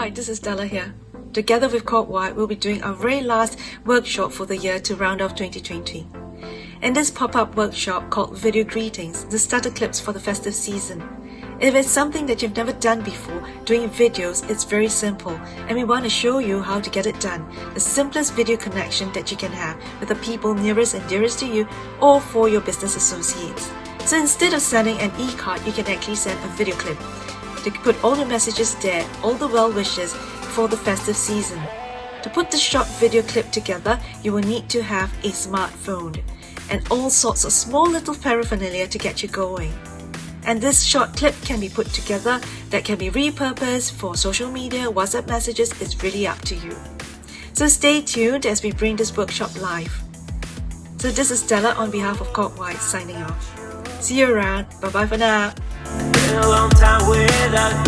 Hi, this is Stella here. Together with Corkwide, we'll be doing our very last workshop for the year to round off 2020. In this pop-up workshop called Video Greetings, the starter clips for the festive season. If it's something that you've never done before, doing videos is very simple, and we want to show you how to get it done. The simplest video connection that you can have with the people nearest and dearest to you or for your business associates. So instead of sending an e-card, you can actually send a video clip to put all the messages there, all the well wishes for the festive season. To put the short video clip together, you will need to have a smartphone and all sorts of small little paraphernalia to get you going. And this short clip can be put together that can be repurposed for social media, WhatsApp messages. It's really up to you. So stay tuned as we bring this workshop live. So this is Stella on behalf of Corkwide signing off. See you around. Bye bye for now. Been a long time without